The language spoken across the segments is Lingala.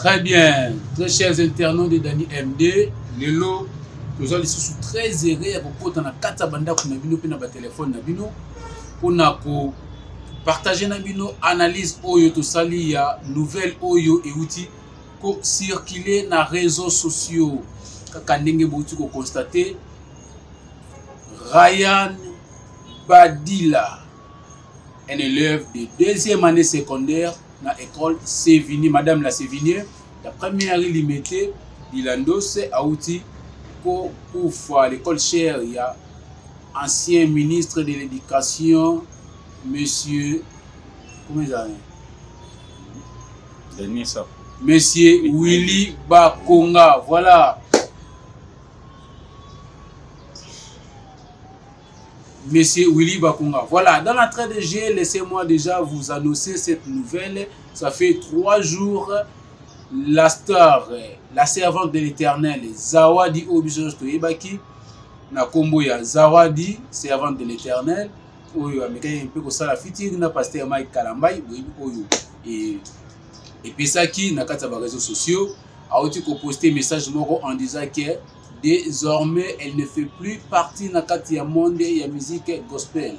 Très bien, très chers internautes de Dani MD, lelo nous allons sous très erré à propos de la carte banda qu'on a vu nous na téléphone na bino pour partager na bino analyse oyo to sali ya nouvelle oyo et outil ko circuler na réseaux sociaux kaka ndenge bouti ko constater Ryan Badila, un élève de deuxième année secondaire dans l'école Sévigné, Madame la Sévigné, la première limitée, Dilando, c'est outil pour l'école chère, il y a ancien ministre de l'éducation, monsieur, comment il s'appelle? Monsieur Willy Bakonga, voilà. Monsieur Willy Bakonga. Voilà, dans l'entrée de jeu, laissez-moi déjà vous annoncer cette nouvelle. Ça fait 3 jours, la star, la servante de l'Éternel, Zawadi Obisos Toyebaki, na kombo ya Zawadi, servante de l'Éternel, oyo amekanye un peu ko sala fitiri na pasteur Mike Kalambai, oyo et puis ça qui na kata ba réseaux sociaux, a aussi posté message moko en disant que désormais, elle ne fait plus partie de la monde de la musique gospel.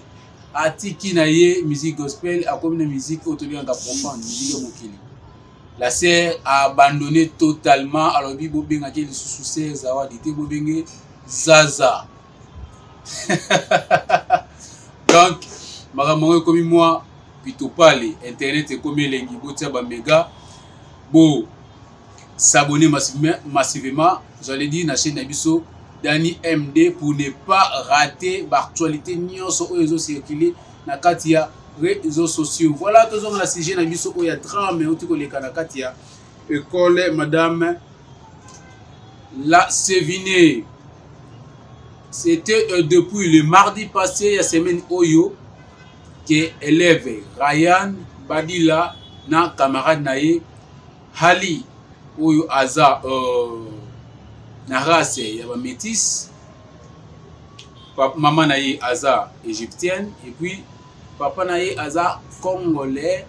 Atiki na ye musique gospel, a comme une musique autobienne profonde, musique mokili. La sœur a abandonné totalement. Alors bi bobenga ke sous sœur Zawadi te bobenge Zaza. Donc, makambo comme moi, plutôt parler internet et comme lengi botia ba méga bo s'abonner massivement. J'allais dire na chaîne Nabiso Dani MD pour ne pas rater l'actualité nyonso oyo circuler na katia réseaux sociaux. Voilà que on a sujet Nabiso oyo drame oti ko leka na katia école Madame la Sévigné. C'était depuis le mardi passé la semaine oyo que élève Ryan Badila na camarade naye Hali oyo aza na race ya ba métis, maman naye aza égyptienne et puis papa naye aza congolais.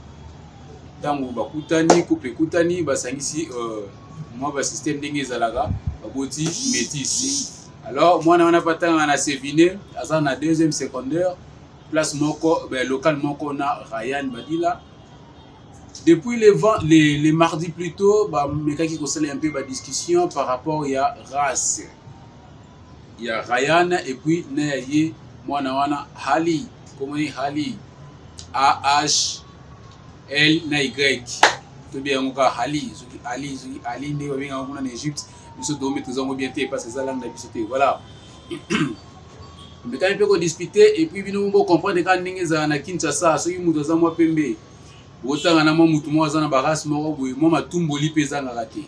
Tango bakutani couple kutani basangisi moi ba système ndenge zalaka baboti métis. Alors moi na patanga na Sévigné aza na deuxième secondaire place moko local moko na Ryan Badila. Depuis les mardis plus tôt, je vais un peu de discussion par rapport à race. Il y a Ryan et puis il y a Hali. Comment est Hali? A-H-L-Y. Tout bien, on a Hali. Ali, on est en Égypte. Nous sommes bien parce que c'est la langue de voilà. Mais quand on peut discuter et puis nous comprendre que nous avons Kinshasa, ceux qui nous ont pembe. Autant na mutu mwaza na baras moko boye mwa tumboli peza ngate.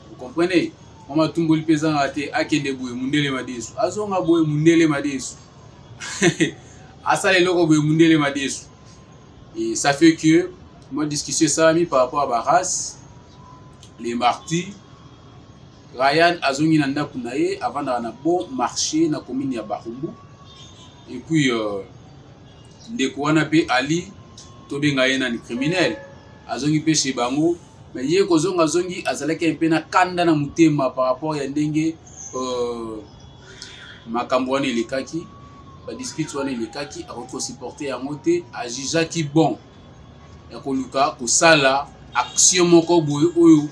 Vous comprenez? Mwa tumboli peza ngate akende boye mundele madesu. Azonga boye mundele madesu. Asale loko boye mundele madesu. Et ça fait que moi discussion ça mi par rapport à baras les martis Ryan azongi na ndaku na ye avant na bon marché na commune ya Barumbu. Et puis ndeko wana pe Ali tobenga yena ni criminel azongi pe chez bango mais ye ko zonga zongi azalaki un peu na kanda na mutema par rapport ya ndenge makambo wana elekaki ba dispute wana elekaki ako supporter ya moté ajijaki bon ya koluka ko sala action moko boye oyo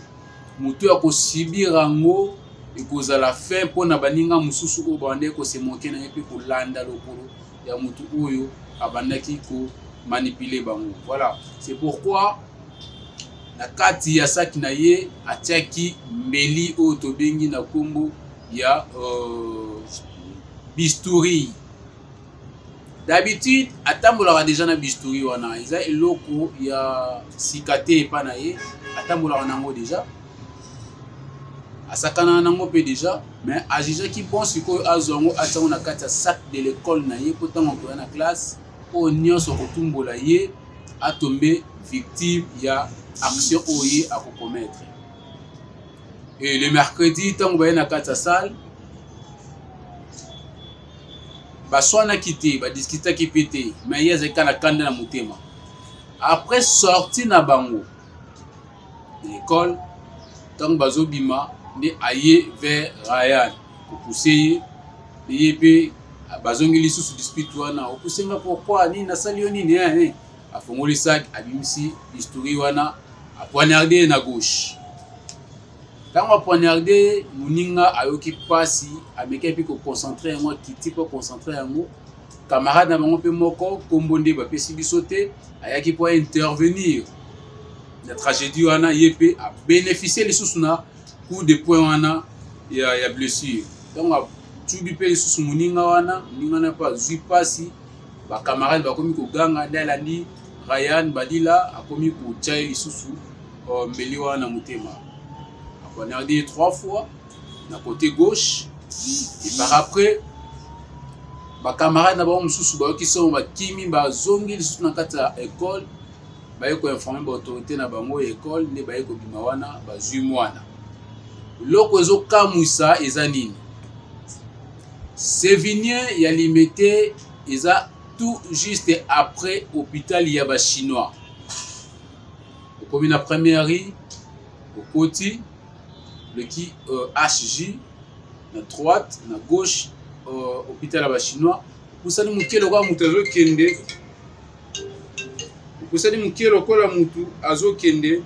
mutu ya ko sibira ngo ekozala fin pona baninga mususu o bande ko se moke na yepe ko landa lokolo ya mutu oyo abandaki ko manipuler bango. Voilà, c'est pourquoi na kati ya saki na ye atiaki mbeli o tobengi na kombo ya bistouri. D'habitude atambola déjà na bistouri wana eza eloko ya sikate pa na ye atambola nango déjà asakana nango pe déjà mais ajijaki bon sikoyo azongo atango na kati ya sac de l'école na ye potango ko na classe o nyonso kotumbola ye a tombé victime ya action oye à commettre. Et le mercredi tant que na kata salle ba swana kité ba discuter ki pété mais yeza kana kanda na mutema après sorti na bango de l'école tant bazo bima ne aye vers Ryan pour pousser yé bazongi lisusu dispute wana okusenga pourquoi ni nasali oni ni afongoli sac abimisi histoire wana a poignardé na gauche tant a poignardé muninga ayoki pasi ameki pe ko concentrer yango kiti po concentrer yango camarade na bango pe moko kombonde ba pesi bisote ayaki po intervenir la tragédie wana yé a bénéficier lisusu na coup de poing wana ya blessure donc tubi pe lisusu muninga wana na pa zui pasi ba camarade bakomi ko ganga ndala ni Ryan Badila akomi ko tchaye lisusu mbeli wana mutema apoignardé 3 fois na côté gauche et par après ba camarade na ba mususu ba ki so ba kimi ba zongi lisusu na kata école ba ko informer ba autorité na bango école ne ba ko bima wana ba zui mwana loko ezo kamusa ezanini Sévigné y a limité eza tout juste après hôpital yaba chinois. Comme la première rue au côté le qui HJ na droite na gauche hôpital yaba chinois pour ça ni mukelo kwa mutazo kende pour ça ni mukelo kola mutu azo kende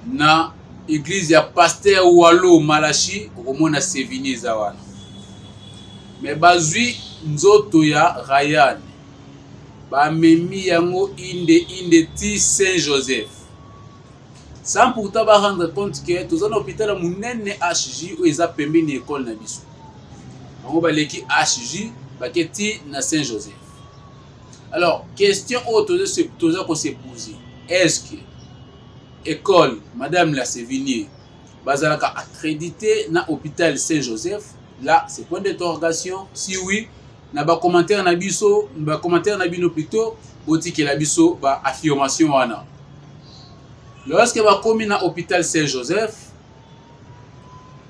na église ya pasteur Walo Malachi omona Sévigné zawana. Mais bazui nzoto ya Ryan ba memi yango inde ti Saint-Joseph sans pourtant ba rendre compte que tous en hôpital munene HJ ou eza pembeni école na biso bango ba leki HJ ba keti na Saint-Joseph. Alors question autre toza ko se poser, est-ce que école madame la Sévigné bazalaka accrédité na hôpital Saint-Joseph? Là, c'est point d'interrogation. Si oui, na ba commentaire na biso, ba commentaire na bino plutôt, boti ke la biso ba affirmation wana. Lorsque ba komi na hôpital Saint-Joseph,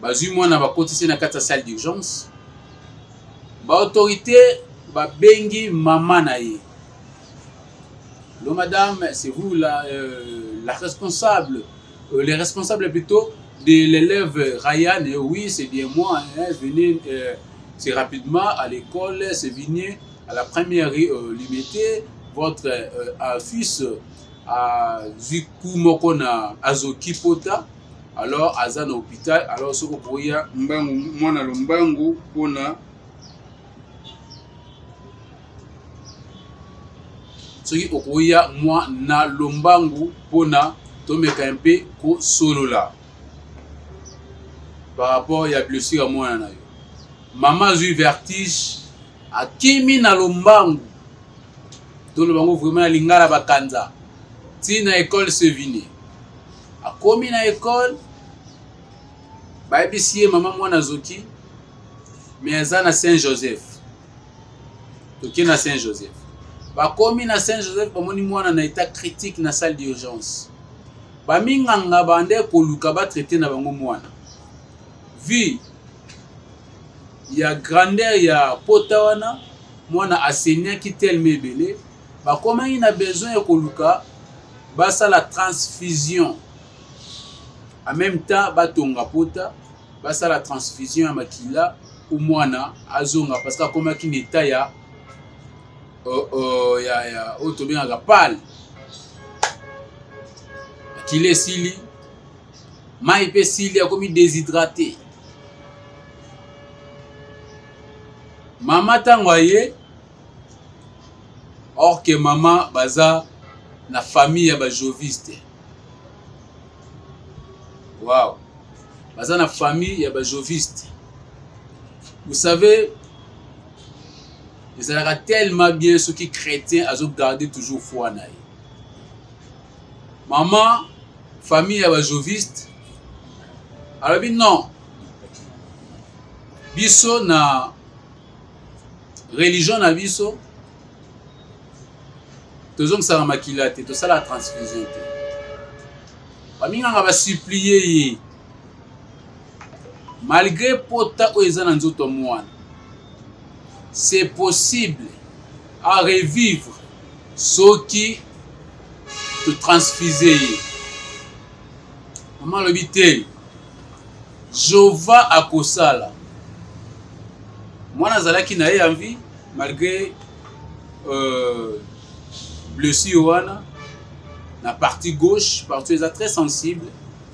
ba zui mwana ba kotisi na kata salle d'urgence, ba autorité ba bengi maman na ye. Lo madame, c'est vous la responsable, les responsables plutôt de l'élève Ryan. Oui, c'est bien moi, hein, venez c'est rapidement à l'école, c'est venu à la première limité, votre fils a Ziku Mokona Azoki Pota, alors Azan hôpital, alors ce qu'on pourrait mwana lombangu pona ce qui okoya moi na lombangu pona tomeka un peu ko solo là. Par rapport à la blessure à moi, maman a eu vertige à Kimi na lombangu. Tout le monde vraiment lingala bakanza. Si na école se vini. A komi na école, ba ebisiye maman mwana zoki, mais eza na Saint-Joseph. Toki na Saint-Joseph. Ba komi na Saint-Joseph bamoni mwana na état critique na salle d'urgence. Ba minganga bande ko luka ba traiter na bango mwana. Vu ya grandeur ya potawana mwana asenia ki tellement belé ba comment il a besoin de koluka ba ça la transfusion en même temps ba tonga pota ba ça la transfusion ya makila ou mwana azonga parce que comme ki neta ya otobien ga pal kile sili mai pe sili a comme déshydraté. Maman tangwaye or que maman baza na famille ya ba joviste. Wow. Baza na famille ya ba joviste. Vous savez, ils ont tellement bien ceux qui chrétiens à garder toujours foi na. Maman famille ya ba joviste. Alors non. Biso na religion na biso tozong sa makila te to sala transfusion te baminga nga ba supplier malgré pota o eza na nzoto mwana c'est possible à revivre ce qui te transfuser Maman l'obité. Jova akosala. Moi nazalaki na ye envie malgré blessure wana na partie gauche, partie est très sensible.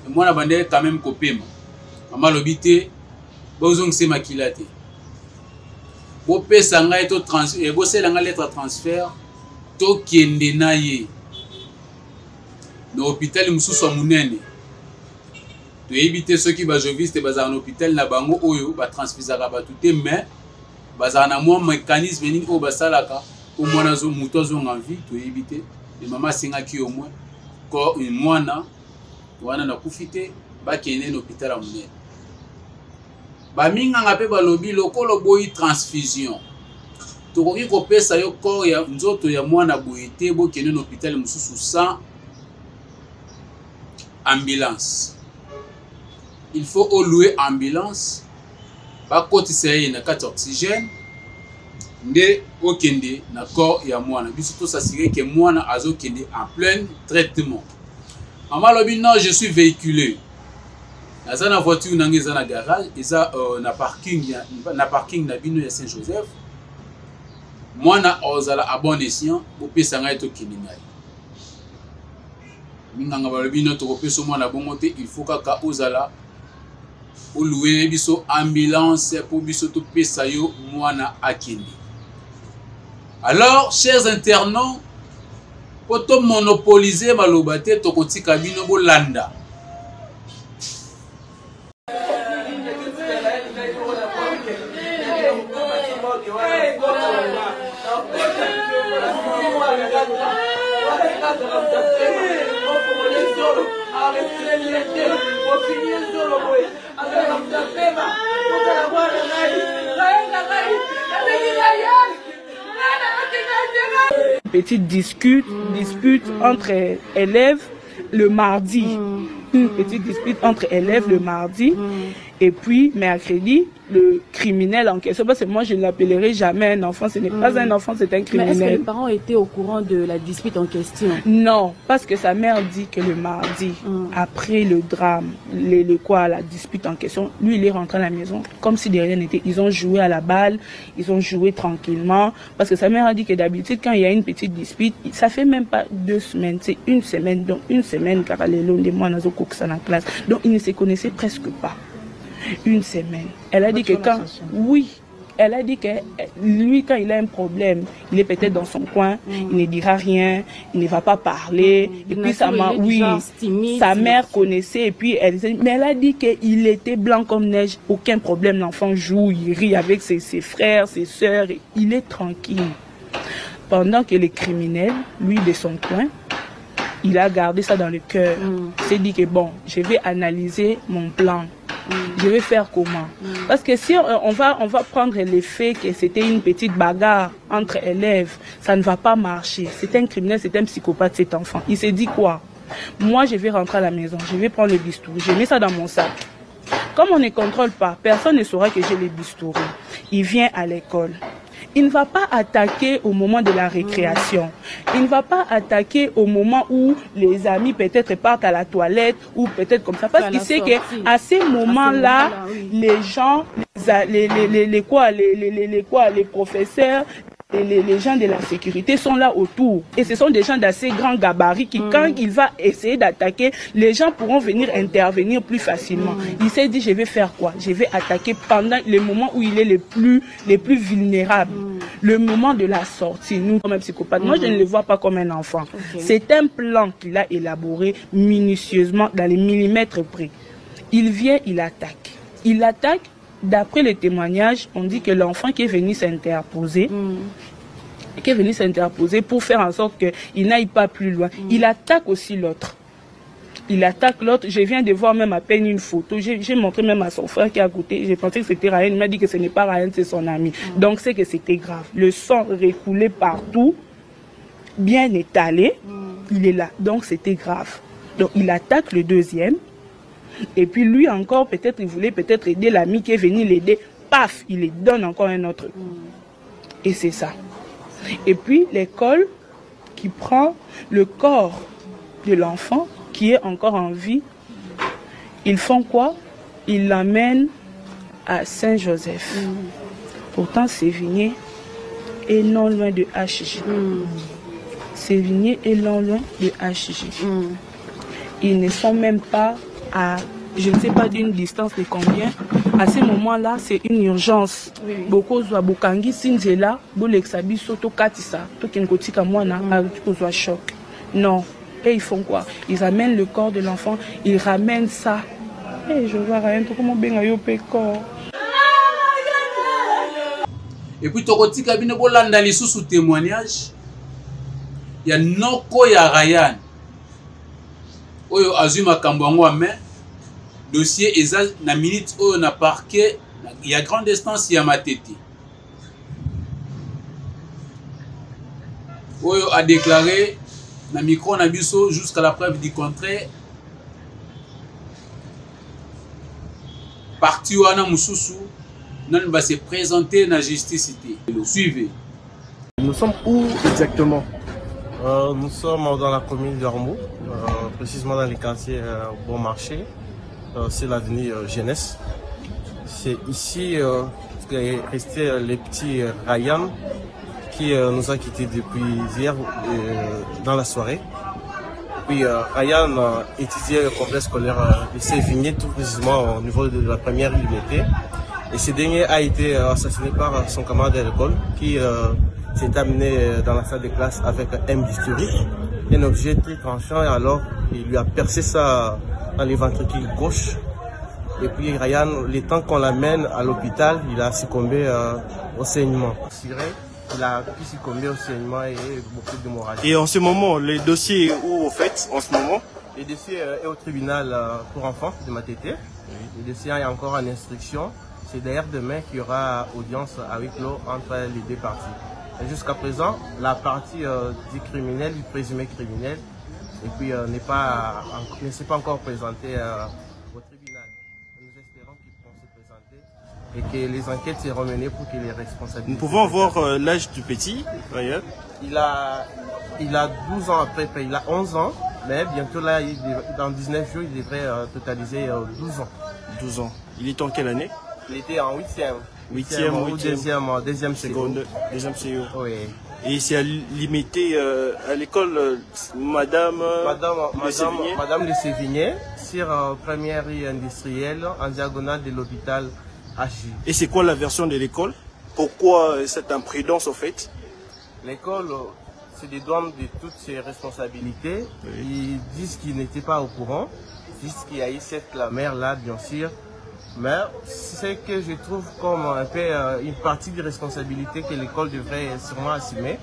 Et moi na bandé quand même kopema. Maman l'obité. Bozong se makilate. Bo pesa ngai to transfert, bo sela ngai lettre transfert to kende na ye. No hôpital mususu munene. To éviter ceux qui ba joviste baza en hôpital na bango oyo ba transfisaka ba tout mais baza na mo mécanisme ni o basalaka au mwana zo muto zo envie to éviter et maman singa ki au moins ko mwana wana na kufite ba kende na hôpital a munene. Ba minga ngape ba lobi lokolo boyi transfusion. Tokoki ko pesa yo corps ya nzoto ya mwana boyete bo kende na hôpital mususu sans ambulance. Il faut louer ambulance. Ba kotisa ye na carte oxygène. Nde okende na corps ya mwana. Biso to s'assurer que mwana azo kende en plein traitement. Maman lobi non, je suis véhiculé. Naza na voiture nange za na garage, eza na parking na bino ya Saint-Joseph. Mwana ozala a bon escient, bo pesa ngai to kende ngai. Minganga balobi no to kopesa mwana bongo te, il faut kaka ozala o louer biso ambulance pour biso to pesa yo mwana akende. Alors, chers internautes, pour to monopoliser maloba te to kotika bino bo landa. Petite dispute entre élèves le mardi. Une petite dispute entre élèves le mardi. Et puis, mercredi, le criminel en question, parce que moi, je ne l'appellerai jamais un enfant. Ce n'est pas un enfant, c'est un criminel. Mais est-ce que les parents étaient au courant de la dispute en question? Non, parce que sa mère dit que le mardi, après le drame, la dispute en question, lui, il est rentré à la maison comme si de rien n'était. Ils ont joué à la balle, ils ont joué tranquillement. Parce que sa mère a dit que d'habitude, quand il y a une petite dispute, ça fait même pas 2 semaines, c'est une semaine. Donc, une semaine, car les longs des mois, dans la classe. Donc, ils ne se connaissaient presque pas. Une semaine. Elle a dit que quand... Oui. Elle a dit que lui, quand il a un problème, il est peut-être dans son coin, il ne dira rien, il ne va pas parler. Et puis sa mère connaissait, et puis elle disait, mais elle a dit qu'il était blanc comme neige, aucun problème, l'enfant joue, il rit avec ses frères, ses sœurs, il est tranquille. Pendant que les criminels, lui de son coin, il a gardé ça dans le cœur. Il s'est dit que bon, je vais analyser mon plan. Je vais faire comment? Parce que si on va prendre l'effet que c'était une petite bagarre entre élèves, ça ne va pas marcher. C'est un criminel, c'est un psychopathe cet enfant. Il s'est dit quoi? Moi, je vais rentrer à la maison, je vais prendre le bistouri, je mets ça dans mon sac. Comme on ne contrôle pas, personne ne saura que j'ai les bistouris. Il vient à l'école. Il ne va pas attaquer au moment de la récréation. Il ne va pas attaquer au moment où les amis peut-être partent à la toilette ou peut-être comme ça. Parce qu'il sait qu'à ces moments-là, les gens, les professeurs, les gens de la sécurité sont là autour. Et ce sont des gens d'assez grands gabarits qui, quand il va essayer d'attaquer, les gens pourront venir intervenir plus facilement. Il s'est dit, je vais faire quoi? Je vais attaquer pendant les moments où il est les plus vulnérables. Le moment de la sortie, nous, comme un psychopathe, moi, je ne le vois pas comme un enfant. C'est un plan qu'il a élaboré minutieusement dans les millimètres près. Il vient, il attaque. Il attaque. D'après les témoignages, on dit que l'enfant qui est venu s'interposer, pour faire en sorte qu'il n'aille pas plus loin, il attaque aussi l'autre. Il attaque l'autre. Je viens de voir même à peine une photo. J'ai montré même à son frère qui est à côté. J'ai pensé que c'était Ryan. Il m'a dit que ce n'est pas Ryan, c'est son ami. Donc c'est que c'était grave. Le sang recoulait partout, bien étalé. Il est là. Donc c'était grave. Donc il attaque le deuxième. Et puis lui encore, peut-être il voulait peut-être aider l'ami qui est venu l'aider. Paf, il lui donne encore un autre. Et c'est ça. Et puis l'école qui prend le corps de l'enfant qui est encore en vie Ils font quoi? Ils l'amènent à Saint-Joseph. Pourtant, Sévigné est non loin de HJ. Sévigné est non loin de HJ. Ils ne sont même pas à, je ne sais pas d'une distance de combien. À ce moment-là, c'est une urgence. Beaucoup de Bokangi, Sinzela, Bolexabi, Soto Katissa, Tokenkotika Mwana, a choc. Non. Et ils font quoi? Ils amènent le corps de l'enfant, ils ramènent ça. Et je vois rien, comment bien ayo pécor. Et puis, Tokoti Kabine Bolanda les sous témoignage. Il y a Noko ya Ryan. Oyo Azuma Kambwango mais dossier eza na minute oyo na parquet. Il y a grande distance ya Matete. Oyo a déclaré na micro na biso jusqu'à la preuve du contraire. Parti wana mususu non va se présenter na justice. Le suivez. Nous sommes où exactement? Nous sommes dans la commune de Rambo, précisément dans les quartiers Bon Marché. C'est l'avenue Jeunesse. C'est ici qu'est resté le petit Ryan qui nous a quittés depuis hier dans la soirée. Puis Ryan étudiait le complexe scolaire de Sévigné, tout précisément au niveau de la première unité. Et ce dernier a été assassiné par son camarade de l'école qui s'est amené dans la salle de classe avec un bistouri, un objet très tranchant, et alors il lui a percé ça dans les ventricules gauche. Et puis Ryan, le temps qu'on l'amène à l'hôpital, il a succombé au saignement. Il a pu succomber au saignement et beaucoup d'hémorragie. Et en ce moment, le dossier est où au fait en ce moment? Le dossier est au tribunal pour enfants de Matete. Le dossier est encore en instruction. C'est d'ailleurs demain qu'il y aura audience avec l'eau entre les deux parties. Jusqu'à présent, la partie du criminel, du présumé criminel, et puis ne s'est pas encore présenté au tribunal. Nous espérons qu'ils pourront se présenter et que les enquêtes seront menées pour que les responsabilités... Nous pouvons voir l'âge du petit, d'ailleurs. Il a 12 ans après, il a 11 ans, mais bientôt là, dans 19 jours, il devrait totaliser 12 ans. 12 ans. Il est en quelle année? Il était en 8e ou deuxième seconde. Deuxième seconde. Oui. Et c'est limité à l'école Madame de Sévigné, sur première rue industrielle, en diagonale de l'hôpital HJ. Et c'est quoi la version de l'école? Pourquoi cette imprudence au fait? L'école se dédouane de toutes ses responsabilités. Ils disent qu'ils n'étaient pas au courant. Ils disent qu'il y a eu cette clameur là, bien sûr. Mais c'est que je trouve comme un peu une partie de responsabilité que l'école devrait sûrement assumer.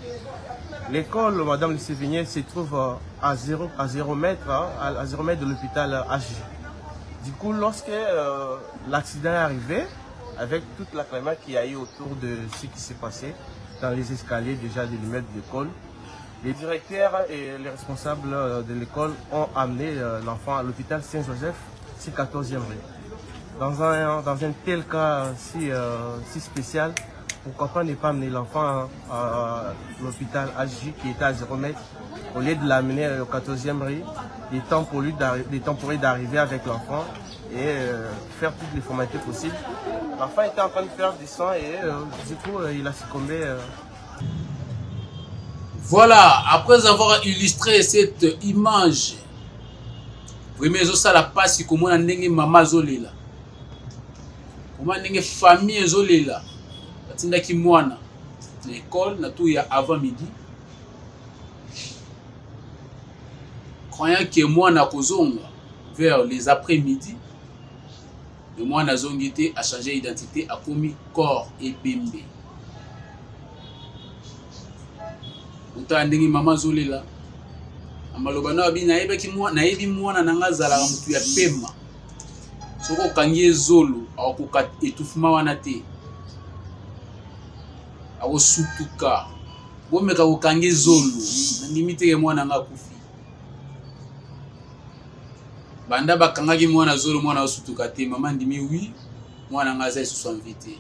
L'école Madame de Sévigné se trouve à 0 mètre de l'hôpital HJ. Du coup, lorsque l'accident est arrivé, avec toute la clameur qu'il y a eu autour de ce qui s'est passé dans les escaliers déjà de l'immeuble de l'école, les directeurs et les responsables de l'école ont amené l'enfant à l'hôpital Saint-Joseph, c'est 14e rue. Dans un tel cas si spécial, pourquoi pas ne pas amener l'enfant à l'hôpital HJ qui était à 0 mètre, au lieu de l'amener au 14e rue, il est temps pour lui d'arriver avec l'enfant et faire toutes les formalités possibles. L'enfant était en train de faire du sang et du coup il a succombé. Voilà, après avoir illustré cette image, vraiment ça la passe comme on a ndenge maman zolela. Comment ndenge famille zolela. Batindaki mwana na école na tout ya avant midi. Croyant que mwana kozonga vers les après-midi, le mwana zongité a changé d'identité, a commis corps et bembe. Uta ndenge mama zolela. Amaloba na bi nayebi mwana nanga zala mutu ya pema. Soko kangie zolo akoka etufuma wana te. Ako sutuka. Bomeka ko kangie zolo. Ndimite ke mwana nga kufi. Banda bakangaki mwana zolo mwana osutuka te mama ndimi oui mwana nga za su invité.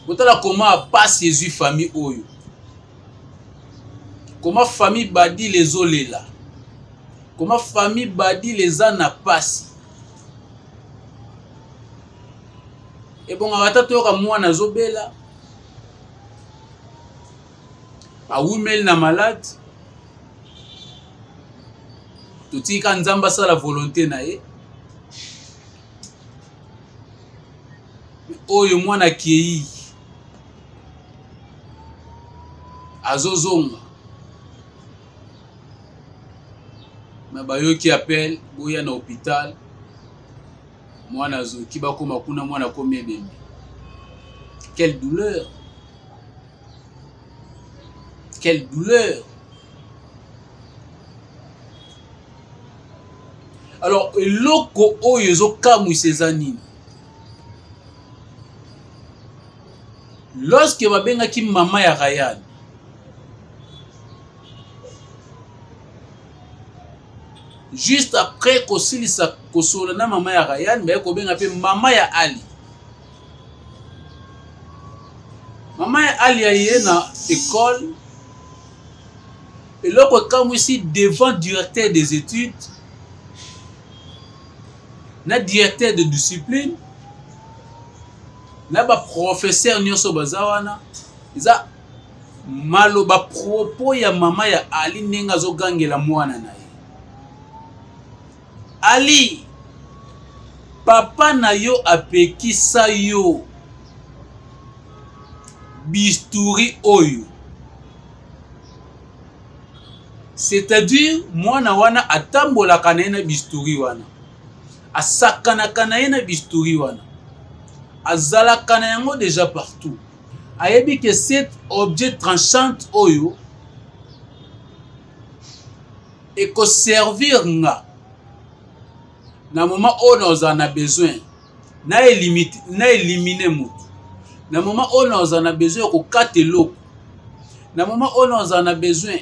Kotala comment passe Jésus famille oyo. Comment famille badi les olela. Comment famille badi les ana pasi. Et bon, ata toyoka mwana azobela awumeli na malade totika nzamba asala volonté na ye oyo mwana akei azozonga me bayoki appel boya na hôpital mwana azoki bakoma kuna mwana akomi ebembe. Quelle douleur! Quelle douleur! Alors, eloko oyo ezokamwisa eza nini? Lorsque babengaki mama ya Ryan, juste après kosilisa kosola na mama ya Ryan, baye kobenga pe mama ya Ali. Mama ya Ali aye na école. Eloko kamwisi devant directeur des études, na directeur de discipline, na ba professeur nyonso bazawana, eza malo ba propos ya mama ya Ali nenga zo gangela mwana na ye. Ali, papa na yo apekisa yo bisturi oyo. C'est-à-dire, mwana wana atambola kana na bisturi wana. Asakana kana na bisturi wana. Azala kana yango déjà partout. Ayebi que cet objet tranchant oyo eko servir nga na moment où on a besoin na éliminer mutu. Na moment où on a besoin ko kate loko. Na moment où on a besoin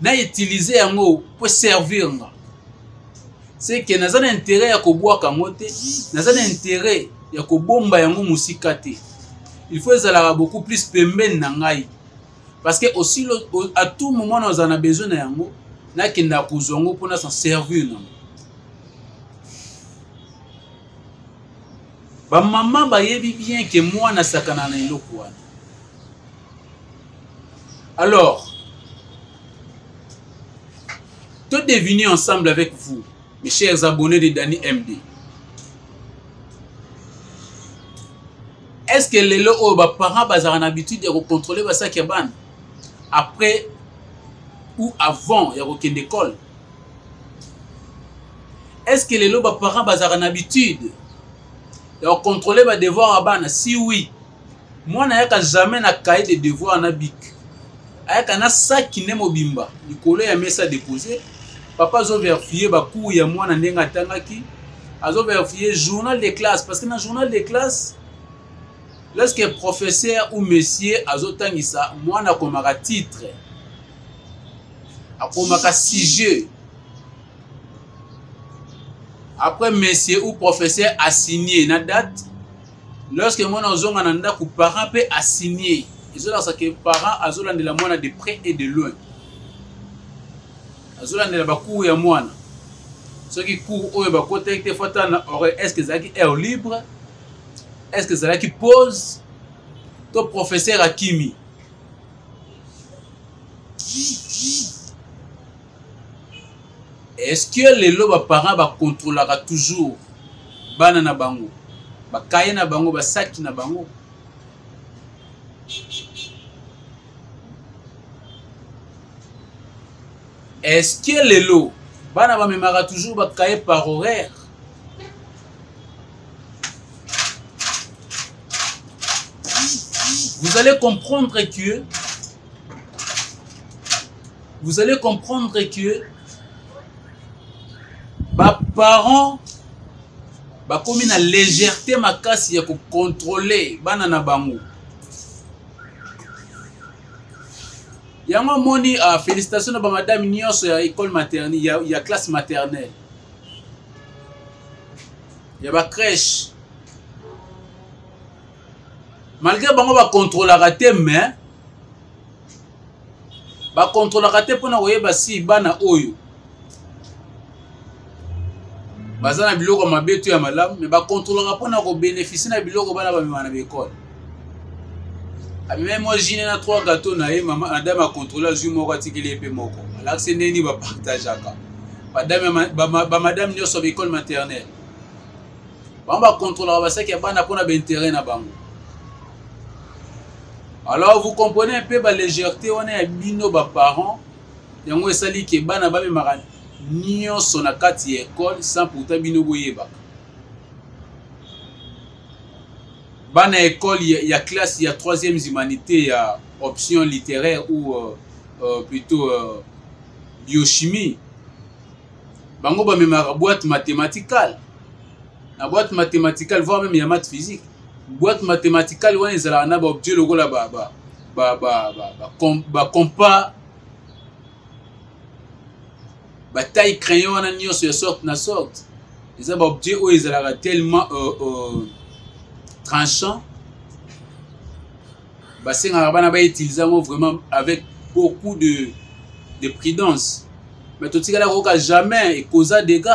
na utiliser yango pour servir nga. C'est que naza na intérêt ya kobwaka ngote, naza na intérêt ya kobomba yango musika te. Il faut ezala beaucoup plus pembeni na ngai. Parce que aussi à tout moment nous en a besoin na yango, na kenda kuzongo pour s'en servir na. Ba maman ba yebi bien que moi na sakana na eloko wana. Alors, tout deviner ensemble avec vous, mes chers abonnés de Dani MD. Est-ce que les parents ont l'habitude de contrôler ça qui est ban après ou avant de l'école? Est-ce que les parents ont l'habitude de contrôler les devoirs à ban? Si oui, moi je n'ai jamais na cahier de devoirs na bic. Ayaka na sac qui n'est mobimba. Du collège a mis ça déposé. Papa a vérifié ba cours ya mwana ndenga tangaki. Azo vérifié journal de classe parce que dans le journal de classe lorsque professeur ou monsieur azo tangisa mwana komaka titre. Akomaka sujet. Après monsieur ou professeur a signé na date. Lorsque mwana ozonga na ndako parent peut a signé. Ils ont dit que les parents ont de la moine de près et de loin. Ils ont dit que cours ya moine. Ceux qui courent au côté est-ce que c'est air libre? Est-ce que c'est qui pose? Ton professeur Akimi. Est-ce que les parents contrôlent toujours banana bango? Bakaye na bango, basaki na bango? Est-ce que les lots, bana memara toujours bakaye par horaire? Vous allez comprendre que ba parents ba komi na légèreté makasi ya ko contrôler bana na bango. Yango moni félicitations à madame nyonso ya école maternelle, il y a classe maternelle. Il y a ba crèche. Malgré bango ba contrôle raté mais ba contrôle raté pona oyeba si bana oyo baza na biloko mabe to ya malamu mais bakontrolaka mpona kobénéficie na biloko bana bamema na baekole. Même moi j'ai na 3 gâteaux na ye madame a contrôlé azwi moko atikeli ye mpe moko alakisi ndeni bapartageaka bamadame nyonso ya baekole maternelle bango bakontrolaka basaki ya bana mpona baintérêt na bango. Alors vous comprenez un peu la légèreté wana ya bino baparents yango esali ke bana bamemaka nyonso na kati ya école sans pourtant bino boyebaka. Bana école il y a classe, il y a 3e humanité, il y a option littéraire ou plutôt biochimie. Bango ba memara boîte mathématicale. La boîte mathématicale voire même il y a maths physique. Boîte mathématicale wana ezala na ba objet lokola ba compas ba taille crayon wana nyonso ya sorte na sorte. Eza ba objet oyo ezalaka tellement tranchant, bah utiliser vraiment avec beaucoup de prudence. Mais tout ce qui n'a jamais et cause dégâts.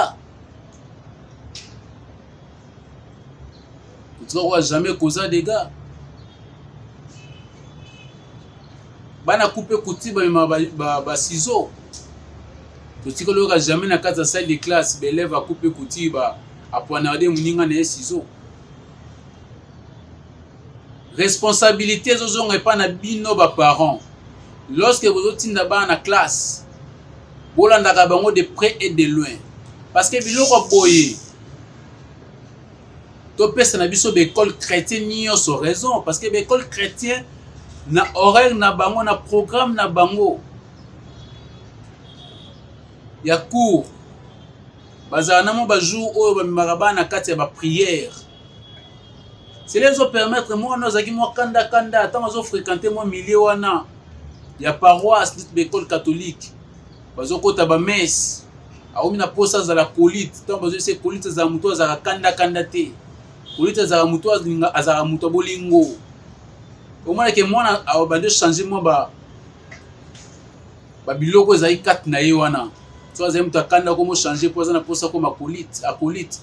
Tout ce qui jamais cause dégâts. Bana couper couti ba ciseaux. Tout ce qui n'a jamais na case salle de classe, l'élève a couper couti ba a poignarder muninga na ciseaux. Responsabilité zozonga epa na bino ba parents. Lorsque vous êtes dans la classe, vous landaka bango de près et de loin. Parce que biloko boye. To pesa na biso l'école chrétienne nyonso raison parce que l'école chrétienne na horaire na bango na programme na bango. Ya cours. Bazana mo ba jour oyo ba mimaka na kati ya ba prière. C'est les autres permettre moi nous aki moi kanda tant aux fréquenter moi milieu wana ya paroisse l'école catholique bazo kota ba messe aomi na posa za la colite tant bazo c'est colite za muto za kanda te colite za muto za muto bolingo au moins que moi a bande changer moi ba biloko za 4 na ye wana so za muto kanda ko mo changer posa na posa ko ma colite acolite.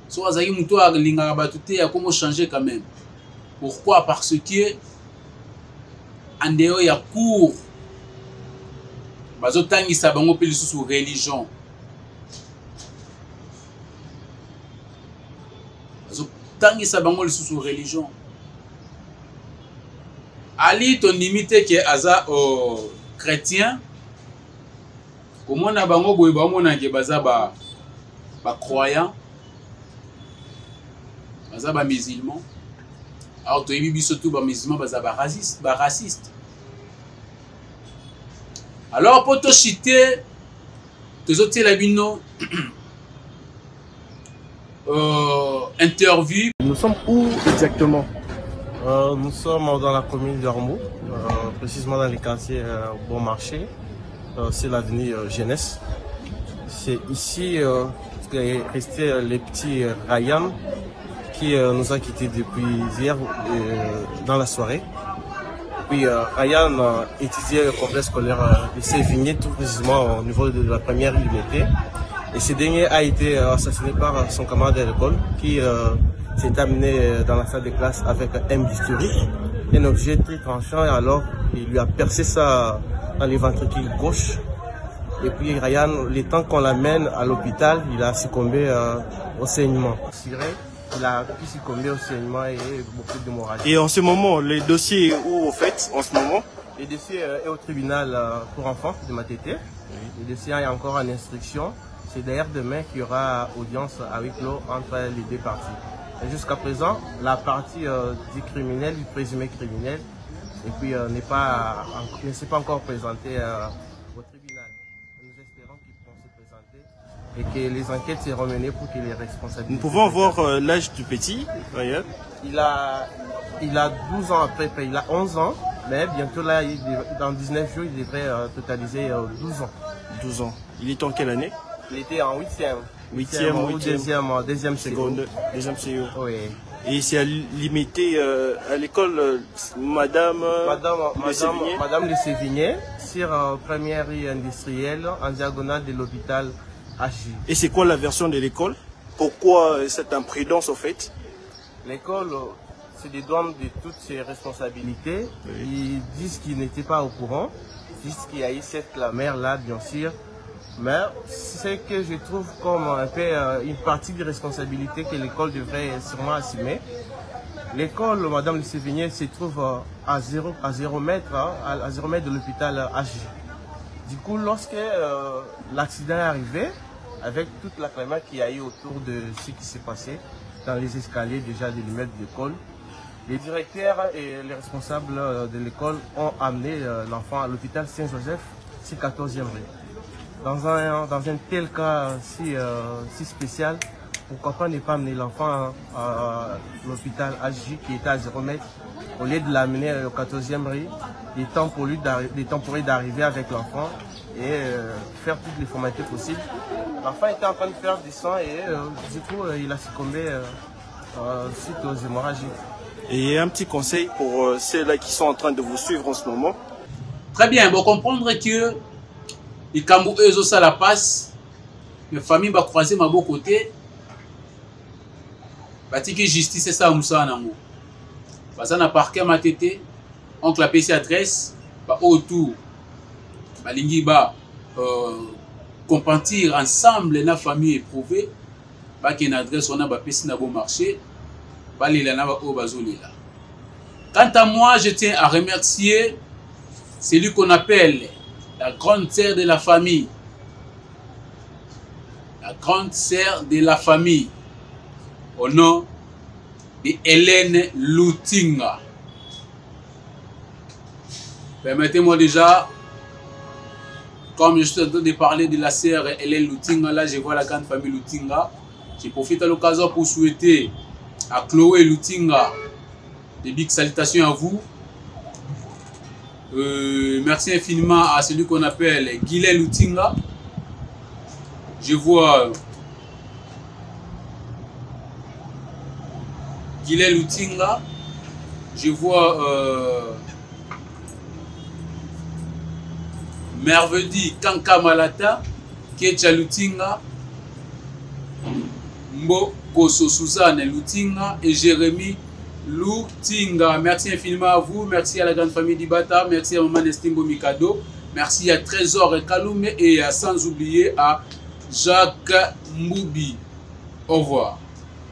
So azaki muto alinga batute ya comment changer quand même. Pourquoi? Parce que en dehors ya cours bazo tangisa bango pe lisusu religion. Bazo tangisa bango lisusu religion. Ali ton limite que aza chrétien comment na bango boye ba mona ke baza ba croyant. Baza ba musulman. Alors to yebi surtout ba musulman baza ba raciste. Alors pour te citer tes autres la bino interview. Nous sommes où exactement? Nous sommes dans la commune de Rambo, précisément dans les quartiers Bon Marché. C'est l'avenue Jeunesse. C'est ici qu'est resté les petits Ryan qui nous a quittés depuis hier dans la soirée. Puis Ryan étudiait le complexe scolaire de Sévigné, tout précisément au niveau de la première unité. Et ce dernier a été assassiné par son camarade de l'école qui s'est amené dans la salle de classe avec un bistouri, un objet très tranchant, et alors il lui a percé ça dans les ventricules gauche. Et puis Ryan, le temps qu'on l'amène à l'hôpital, il a succombé au saignement. Il a pu succomber au saignement et beaucoup d'hémorragie. Et en ce moment, le dossier est où au fait en ce moment? Le dossier est au tribunal pour enfants de Matete. Le dossier est encore en instruction. C'est d'ailleurs demain qu'il y aura audience avec l'eau entre les deux parties. Jusqu'à présent, la partie du criminel, du présumé criminel, et puis ne s'est pas encore présenté au tribunal. Nous espérons qu'ils pourront se présenter et que les enquêtes seront menées pour que les responsabilités... Nous pouvons voir l'âge du petit, d'ailleurs. Il a 12 ans après, il a 11 ans, mais bientôt là, dans 19 jours, il devrait totaliser 12 ans. 12 ans. Il est en quelle année? Il était en 8e. 8e ou deuxième seconde. Deuxième seconde. Oui. Et c'est limité à l'école Madame de Sévigné, sur première rue industrielle, en diagonale de l'hôpital HJ. Et c'est quoi la version de l'école? Pourquoi cette imprudence au fait? L'école se dédouane de toutes ses responsabilités. Ils disent qu'ils n'étaient pas au courant. Ils disent qu'il y a eu cette la mère là, bien sûr. Mais c'est que je trouve comme un peu une partie des responsabilités que l'école devrait sûrement assumer. L'école, Madame le Sévigné, se trouve à 0 mètre de l'hôpital HJ. Du coup, lorsque l'accident est arrivé, avec toute la clameur qu'il y a eu autour de ce qui s'est passé dans les escaliers déjà de l'immeuble de l'école, les directeurs et les responsables de l'école ont amené l'enfant à l'hôpital Saint-Joseph, c'est 14e rue. Dans un tel cas si spécial, pourquoi pas ne pas amener l'enfant à l'hôpital HJ qui était à 0 mètre, au lieu de l'amener au 14e rue, il est temps pour lui d'arriver avec l'enfant et faire toutes les formalités possibles. L'enfant était en train de faire du sang et du coup il a succombé suite aux hémorragies. Et un petit conseil pour ceux-là qui sont en train de vous suivre en ce moment. Très bien, vous comprendre que les Camboueux ça la passe, mes familles vont croiser ma beau côté. Batiki justice c'est ça Moussa Nango. Parce na parquet ma tété, oncle la PC adresse, bah autour, bah lingi ba compatir ensemble na famille éprouvée, bah qui une adresse on a bah PC na bon marché, bah les lana ba o bazolela. Quant à moi, je tiens à remercier celui qu'on appelle la grande sœur de la famille. La grande sœur de la famille. Au nom de Hélène Lutinga. Permettez-moi déjà, comme je suis en train de parler de la sœur Hélène Lutinga, là je vois la grande famille Lutinga. Je profite à l'occasion pour souhaiter à Chloé Lutinga des big salutations à vous. Merci infiniment à celui qu'on appelle Guylaine Lutinga. Je vois Guylaine Lutinga. Je vois Mervedi Kanka Malata, Kecha Lutinga, Mbo Koso Suzanne Lutinga et Jérémy Lutinga. Merci infiniment à vous, merci à la grande famille d'Ibata, merci à Maman Nestimbo Mikado, merci à Trésor Kaloumé et sans oublier à Jacques Moubi. Au revoir.